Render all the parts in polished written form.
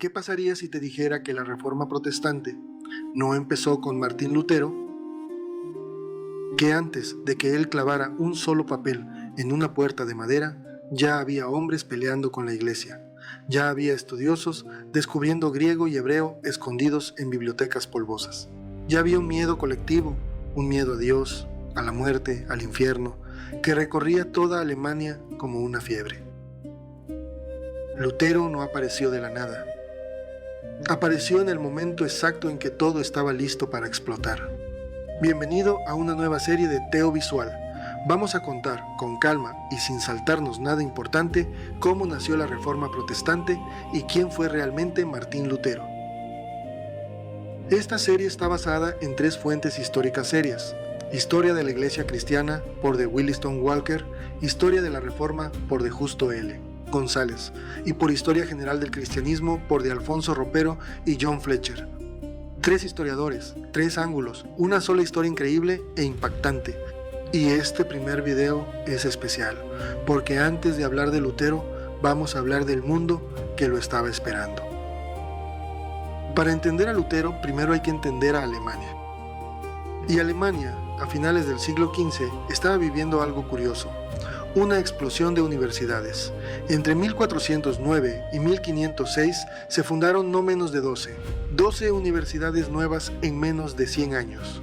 ¿qué pasaría si te dijera que la Reforma Protestante no empezó con Martín Lutero? Que antes de que él clavara un solo papel en una puerta de madera, ya había hombres peleando con la Iglesia. Ya había estudiosos descubriendo griego y hebreo escondidos en bibliotecas polvosas. Ya había un miedo colectivo, un miedo a Dios, a la muerte, al infierno, que recorría toda Alemania como una fiebre. Lutero no apareció de la nada. Apareció en el momento exacto en que todo estaba listo para explotar. Bienvenido a una nueva serie de Teo Visual. Vamos a contar con calma y sin saltarnos nada importante cómo nació la Reforma Protestante y quién fue realmente Martín Lutero. Esta serie está basada en 3 fuentes históricas serias: Historia de la Iglesia Cristiana por de Williston Walker, Historia de la Reforma por de Justo L. González y por Historia General del Cristianismo por de Alfonso Ropero y John Fletcher. 3 historiadores, 3 ángulos, una sola historia increíble e impactante. Y este primer video es especial, porque antes de hablar de Lutero, vamos a hablar del mundo que lo estaba esperando. Para entender a Lutero, primero hay que entender a Alemania. Y Alemania, a finales del siglo XV, estaba viviendo algo curioso: una explosión de universidades. Entre 1409 y 1506 se fundaron no menos de 12 universidades nuevas en menos de 100 años.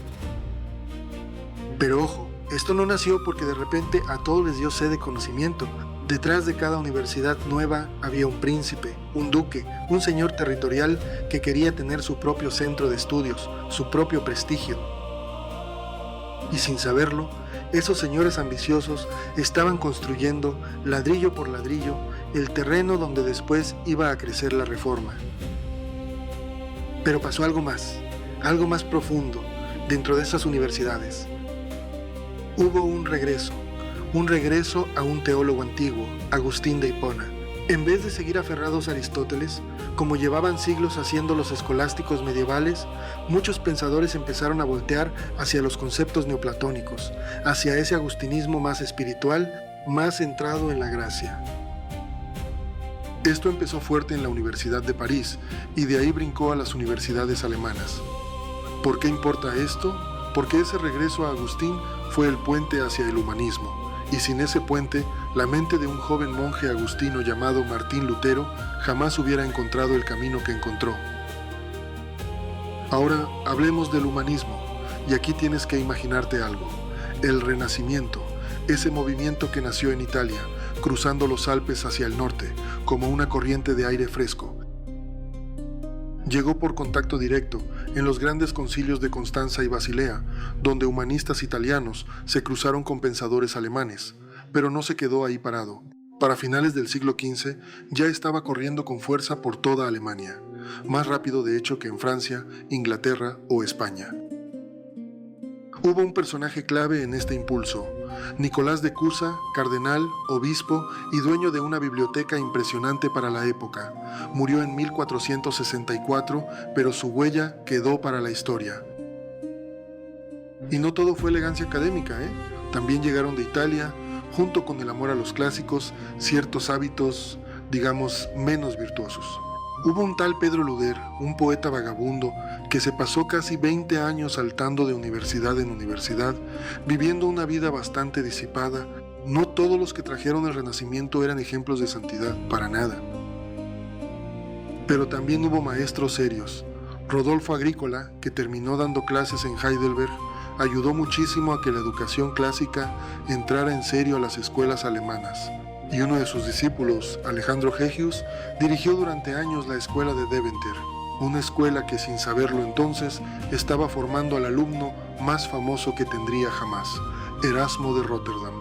Pero ojo, esto no nació porque de repente a todos les dio sed de conocimiento. Detrás de cada universidad nueva había un príncipe, un duque, un señor territorial que quería tener su propio centro de estudios, su propio prestigio. Y sin saberlo, esos señores ambiciosos estaban construyendo, ladrillo por ladrillo, el terreno donde después iba a crecer la Reforma. Pero pasó algo más profundo dentro de esas universidades. Hubo un regreso a un teólogo antiguo, Agustín de Hipona. En vez de seguir aferrados a Aristóteles, como llevaban siglos haciendo los escolásticos medievales, muchos pensadores empezaron a voltear hacia los conceptos neoplatónicos, hacia ese agustinismo más espiritual, más centrado en la gracia. Esto empezó fuerte en la Universidad de París y de ahí brincó a las universidades alemanas. ¿Por qué importa esto? Porque ese regreso a Agustín fue el puente hacia el humanismo, y sin ese puente, la mente de un joven monje agustino llamado Martín Lutero jamás hubiera encontrado el camino que encontró. Ahora hablemos del humanismo, y aquí tienes que imaginarte algo: el Renacimiento, ese movimiento que nació en Italia, cruzando los Alpes hacia el norte, como una corriente de aire fresco. Llegó por contacto directo en los grandes concilios de Constanza y Basilea, donde humanistas italianos se cruzaron con pensadores alemanes, pero no se quedó ahí parado. Para finales del siglo XV ya estaba corriendo con fuerza por toda Alemania, más rápido de hecho que en Francia, Inglaterra o España. Hubo un personaje clave en este impulso: Nicolás de Cusa, cardenal, obispo y dueño de una biblioteca impresionante para la época. Murió en 1464, pero su huella quedó para la historia. Y no todo fue elegancia académica, También llegaron de Italia, junto con el amor a los clásicos, ciertos hábitos, digamos, menos virtuosos. Hubo un tal Pedro Luder, un poeta vagabundo, que se pasó casi 20 años saltando de universidad en universidad, viviendo una vida bastante disipada. No todos los que trajeron el Renacimiento eran ejemplos de santidad, para nada. Pero también hubo maestros serios. Rodolfo Agrícola, que terminó dando clases en Heidelberg, ayudó muchísimo a que la educación clásica entrara en serio a las escuelas alemanas. Y uno de sus discípulos, Alejandro Hegius, dirigió durante años la escuela de Deventer, una escuela que sin saberlo entonces estaba formando al alumno más famoso que tendría jamás, Erasmo de Rotterdam.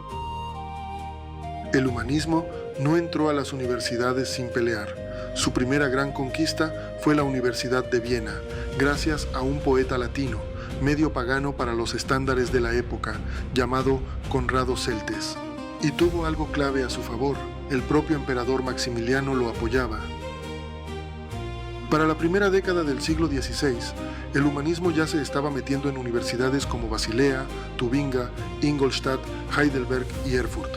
El humanismo no entró a las universidades sin pelear. Su primera gran conquista fue la Universidad de Viena, gracias a un poeta latino, medio pagano para los estándares de la época, llamado Conrado Celtes. Y tuvo algo clave a su favor: el propio emperador Maximiliano lo apoyaba. Para la primera década del siglo XVI, el humanismo ya se estaba metiendo en universidades como Basilea, Tubinga, Ingolstadt, Heidelberg y Erfurt.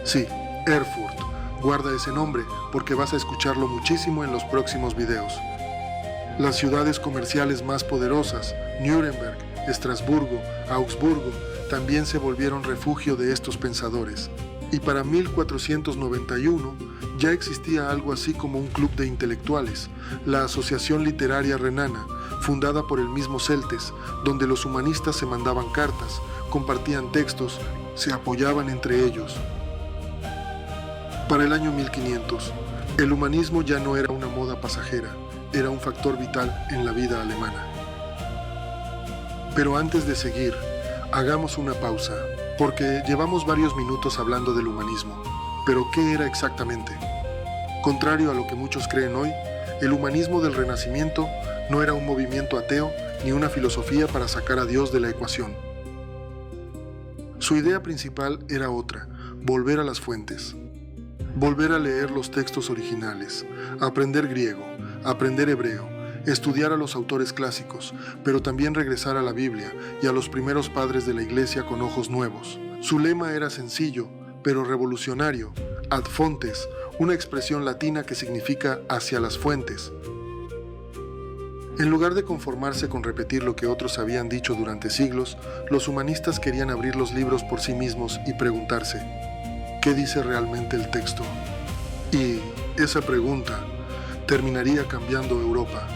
Sí, Erfurt, Guarda ese nombre porque vas a escucharlo muchísimo en los próximos videos. Las ciudades comerciales más poderosas, Nuremberg, Estrasburgo, Augsburgo, también se volvieron refugio de estos pensadores. Y para 1491 ya existía algo así como un club de intelectuales, la Asociación Literaria Renana, fundada por el mismo Celtes, donde los humanistas se mandaban cartas, compartían textos, se apoyaban entre ellos. Para el año 1500, el humanismo ya no era una moda pasajera, era un factor vital en la vida alemana. Pero antes de seguir, hagamos una pausa, porque llevamos varios minutos hablando del humanismo. ¿Pero qué era exactamente? Contrario a lo que muchos creen hoy, el humanismo del Renacimiento no era un movimiento ateo ni una filosofía para sacar a Dios de la ecuación. Su idea principal era otra: volver a las fuentes. Volver a leer los textos originales, aprender griego, aprender hebreo, estudiar a los autores clásicos, pero también regresar a la Biblia y a los primeros padres de la Iglesia con ojos nuevos. Su lema era sencillo, pero revolucionario: ad fontes, una expresión latina que significa hacia las fuentes. En lugar de conformarse con repetir lo que otros habían dicho durante siglos, los humanistas querían abrir los libros por sí mismos y preguntarse: ¿qué dice realmente el texto? Y esa pregunta terminaría cambiando Europa.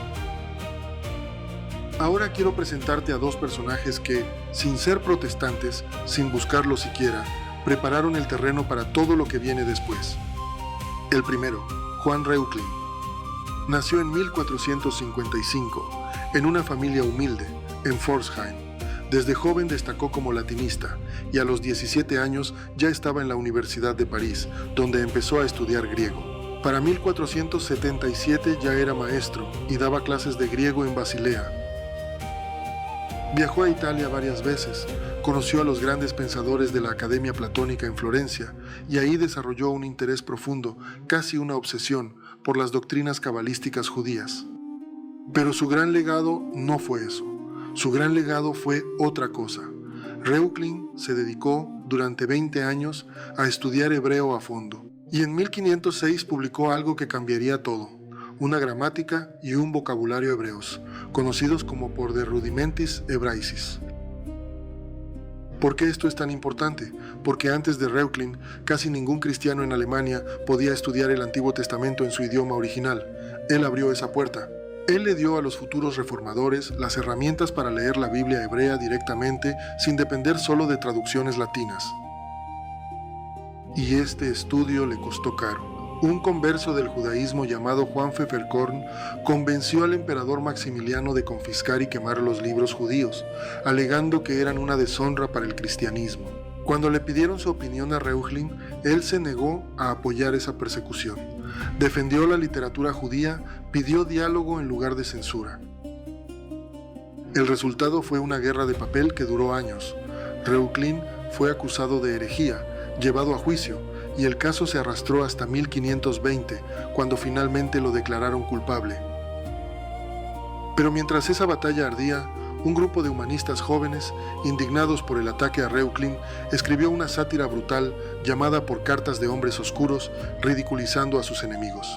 Ahora quiero presentarte a dos personajes que, sin ser protestantes, sin buscarlo siquiera, prepararon el terreno para todo lo que viene después. El primero, Juan Reuchlin. Nació en 1455, en una familia humilde, en Pforzheim. Desde joven destacó como latinista y a los 17 años ya estaba en la Universidad de París, donde empezó a estudiar griego. Para 1477 ya era maestro y daba clases de griego en Basilea. Viajó a Italia varias veces, conoció a los grandes pensadores de la Academia Platónica en Florencia y ahí desarrolló un interés profundo, casi una obsesión, por las doctrinas cabalísticas judías. Pero su gran legado no fue eso. Su gran legado fue otra cosa. Reuchlin se dedicó durante 20 años a estudiar hebreo a fondo y en 1506 publicó algo que cambiaría todo: una gramática y un vocabulario hebreos, conocidos como por De Rudimentis Hebraicis. ¿Por qué esto es tan importante? Porque antes de Reuchlin, casi ningún cristiano en Alemania podía estudiar el Antiguo Testamento en su idioma original. Él abrió esa puerta. Él le dio a los futuros reformadores las herramientas para leer la Biblia hebrea directamente, sin depender solo de traducciones latinas. Y este estudio le costó caro. Un converso del judaísmo llamado Juan Pfefferkorn convenció al emperador Maximiliano de confiscar y quemar los libros judíos, alegando que eran una deshonra para el cristianismo. Cuando le pidieron su opinión a Reuchlin, él se negó a apoyar esa persecución. Defendió la literatura judía, pidió diálogo en lugar de censura. El resultado fue una guerra de papel que duró años. Reuchlin fue acusado de herejía, llevado a juicio, y el caso se arrastró hasta 1520, cuando finalmente lo declararon culpable. Pero mientras esa batalla ardía, un grupo de humanistas jóvenes, indignados por el ataque a Reuchlin, escribió una sátira brutal llamada Por cartas de hombres oscuros, ridiculizando a sus enemigos.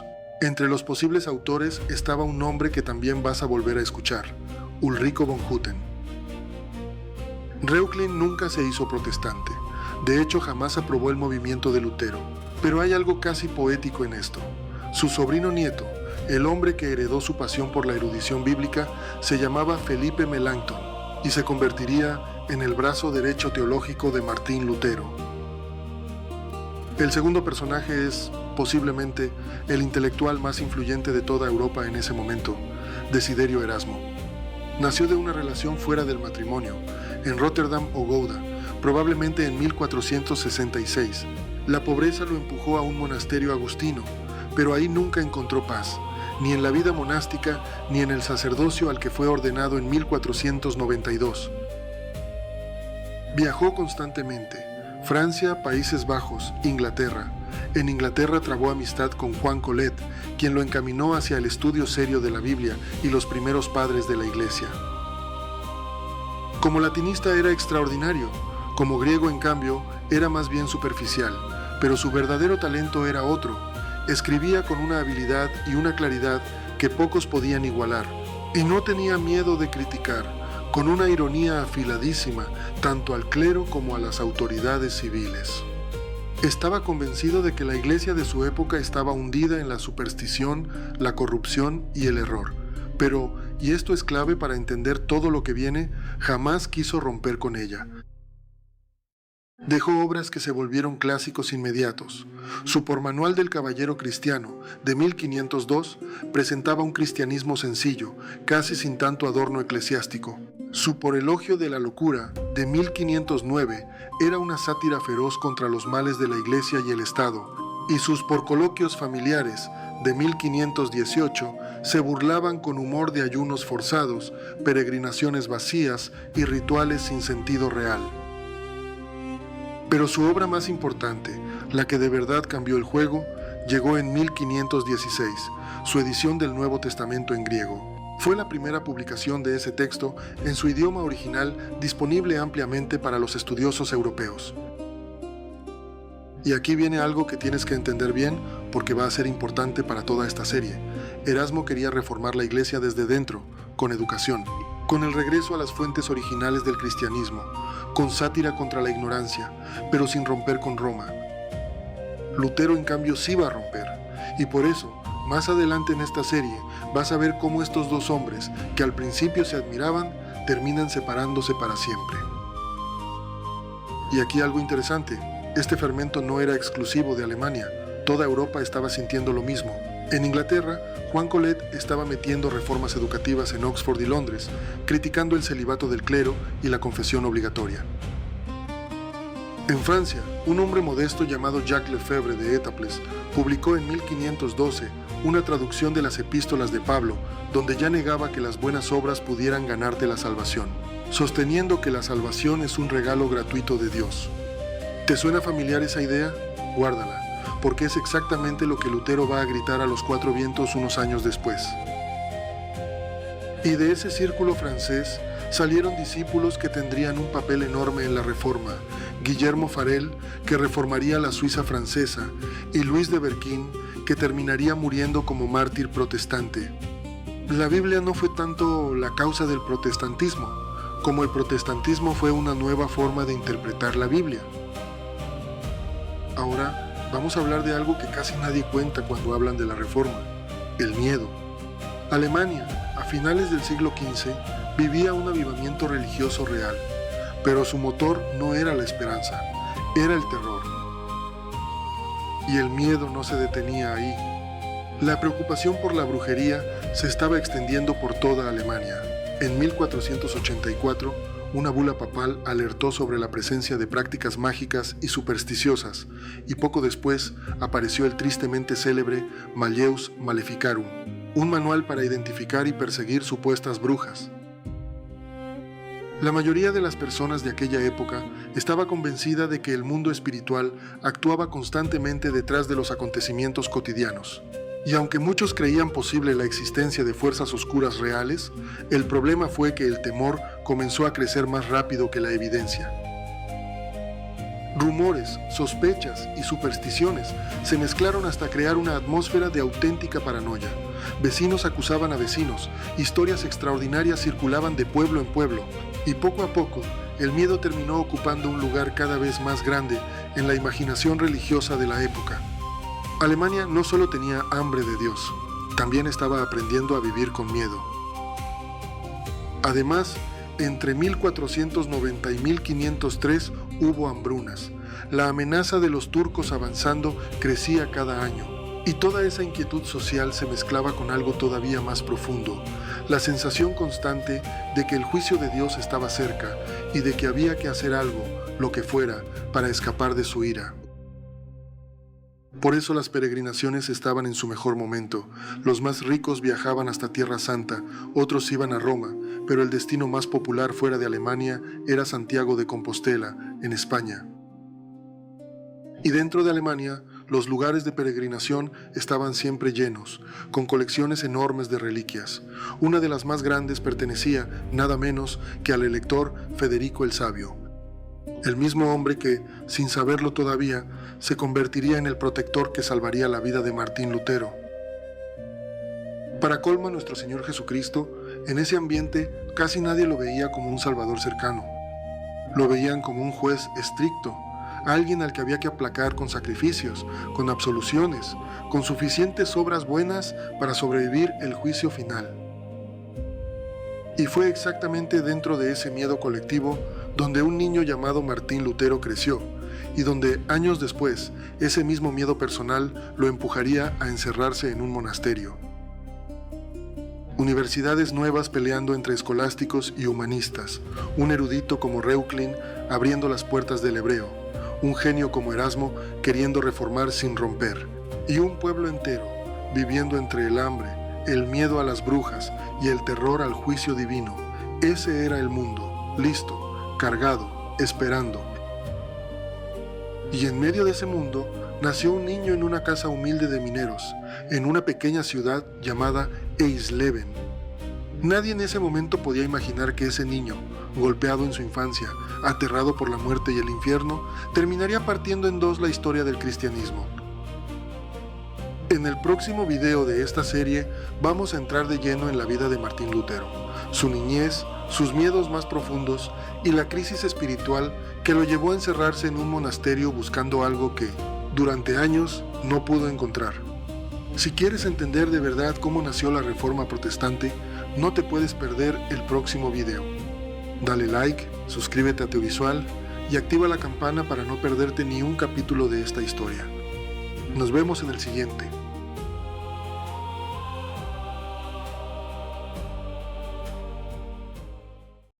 Entre los posibles autores estaba un nombre que también vas a volver a escuchar: Ulrico von Hutten. Reuchlin nunca se hizo protestante. De hecho, jamás aprobó el movimiento de Lutero. Pero hay algo casi poético en esto. Su sobrino nieto, el hombre que heredó su pasión por la erudición bíblica, se llamaba Felipe Melanchthon y se convertiría en el brazo derecho teológico de Martín Lutero. El segundo personaje es, posiblemente, el intelectual más influyente de toda Europa en ese momento, Desiderio Erasmo. Nació de una relación fuera del matrimonio, en Rotterdam o Gouda, probablemente en 1466. La pobreza lo empujó a un monasterio agustino, pero ahí nunca encontró paz, ni en la vida monástica ni en el sacerdocio al que fue ordenado en 1492. Viajó constantemente: Francia, Países Bajos, Inglaterra. En Inglaterra trabó amistad con Juan Colet, quien lo encaminó hacia el estudio serio de la Biblia y los primeros padres de la Iglesia. Como latinista era extraordinario. Como griego, en cambio, era más bien superficial, pero su verdadero talento era otro. Escribía con una habilidad y una claridad que pocos podían igualar, y no tenía miedo de criticar, con una ironía afiladísima, tanto al clero como a las autoridades civiles. Estaba convencido de que la iglesia de su época estaba hundida en la superstición, la corrupción y el error, pero, y esto es clave para entender todo lo que viene, jamás quiso romper con ella. Dejó obras que se volvieron clásicos inmediatos. Su Pormanual del Caballero Cristiano, de 1502, presentaba un cristianismo sencillo, casi sin tanto adorno eclesiástico. Su Por Elogio de la Locura, de 1509, era una sátira feroz contra los males de la Iglesia y el Estado, y sus Por Coloquios Familiares, de 1518, se burlaban con humor de ayunos forzados, peregrinaciones vacías y rituales sin sentido real. Pero su obra más importante, la que de verdad cambió el juego, llegó en 1516, su edición del Nuevo Testamento en griego. Fue la primera publicación de ese texto en su idioma original disponible ampliamente para los estudiosos europeos. Y aquí viene algo que tienes que entender bien porque va a ser importante para toda esta serie. Erasmo quería reformar la iglesia desde dentro, con educación, con el regreso a las fuentes originales del cristianismo, con sátira contra la ignorancia, pero sin romper con Roma. Lutero, en cambio, sí va a romper, y por eso, más adelante en esta serie, vas a ver cómo estos dos hombres, que al principio se admiraban, terminan separándose para siempre. Y aquí algo interesante, este fermento no era exclusivo de Alemania, toda Europa estaba sintiendo lo mismo. En Inglaterra, Juan Colet estaba metiendo reformas educativas en Oxford y Londres, criticando el celibato del clero y la confesión obligatoria. En Francia, un hombre modesto llamado Jacques Lefebvre de Étaples publicó en 1512 una traducción de las epístolas de Pablo, donde ya negaba que las buenas obras pudieran ganarte la salvación, sosteniendo que la salvación es un regalo gratuito de Dios. ¿Te suena familiar esa idea? Guárdala, porque es exactamente lo que Lutero va a gritar a los cuatro vientos unos años después. Y de ese círculo francés salieron discípulos que tendrían un papel enorme en la Reforma: Guillermo Farel, que reformaría la Suiza francesa, y Luis de Berquín, que terminaría muriendo como mártir protestante. La Biblia no fue tanto la causa del protestantismo, como el protestantismo fue una nueva forma de interpretar la Biblia. Ahora, vamos a hablar de algo que casi nadie cuenta cuando hablan de la Reforma: el miedo. Alemania, a finales del siglo XV, vivía un avivamiento religioso real, pero su motor no era la esperanza, era el terror. Y el miedo no se detenía ahí. La preocupación por la brujería se estaba extendiendo por toda Alemania. En 1484, una bula papal alertó sobre la presencia de prácticas mágicas y supersticiosas, y poco después apareció el tristemente célebre Malleus Maleficarum, un manual para identificar y perseguir supuestas brujas. La mayoría de las personas de aquella época estaba convencida de que el mundo espiritual actuaba constantemente detrás de los acontecimientos cotidianos. Y aunque muchos creían posible la existencia de fuerzas oscuras reales, el problema fue que el temor comenzó a crecer más rápido que la evidencia. Rumores, sospechas y supersticiones se mezclaron hasta crear una atmósfera de auténtica paranoia. Vecinos acusaban a vecinos, historias extraordinarias circulaban de pueblo en pueblo, y poco a poco el miedo terminó ocupando un lugar cada vez más grande en la imaginación religiosa de la época. Alemania no solo tenía hambre de Dios, también estaba aprendiendo a vivir con miedo. Además, entre 1490 y 1503 hubo hambrunas. La amenaza de los turcos avanzando crecía cada año, y toda esa inquietud social se mezclaba con algo todavía más profundo: la sensación constante de que el juicio de Dios estaba cerca y de que había que hacer algo, lo que fuera, para escapar de su ira. Por eso las peregrinaciones estaban en su mejor momento. Los más ricos viajaban hasta Tierra Santa, otros iban a Roma, pero el destino más popular fuera de Alemania era Santiago de Compostela, en España. Y dentro de Alemania, los lugares de peregrinación estaban siempre llenos, con colecciones enormes de reliquias. Una de las más grandes pertenecía, nada menos, que al elector Federico el Sabio. El mismo hombre que, sin saberlo todavía, se convertiría en el protector que salvaría la vida de Martín Lutero. Para colmo, nuestro Señor Jesucristo, en ese ambiente casi nadie lo veía como un salvador cercano. Lo veían como un juez estricto, alguien al que había que aplacar con sacrificios, con absoluciones, con suficientes obras buenas para sobrevivir el juicio final. Y fue exactamente dentro de ese miedo colectivo donde un niño llamado Martín Lutero creció, y donde años después ese mismo miedo personal lo empujaría a encerrarse en un monasterio. Universidades nuevas peleando entre escolásticos y humanistas, un erudito como Reuchlin abriendo las puertas del hebreo, un genio como Erasmo queriendo reformar sin romper, y un pueblo entero viviendo entre el hambre, el miedo a las brujas y el terror al juicio divino. Ese era el mundo, listo, cargado, esperando. Y en medio de ese mundo nació un niño en una casa humilde de mineros, en una pequeña ciudad llamada Eisleben. Nadie en ese momento podía imaginar que ese niño, golpeado en su infancia, aterrado por la muerte y el infierno, terminaría partiendo en dos la historia del cristianismo. En el próximo video de esta serie vamos a entrar de lleno en la vida de Martín Lutero, su niñez, sus miedos más profundos y la crisis espiritual que lo llevó a encerrarse en un monasterio buscando algo que, durante años, no pudo encontrar. Si quieres entender de verdad cómo nació la Reforma Protestante, no te puedes perder el próximo video. Dale like, suscríbete a Teovisual y activa la campana para no perderte ni un capítulo de esta historia. Nos vemos en el siguiente.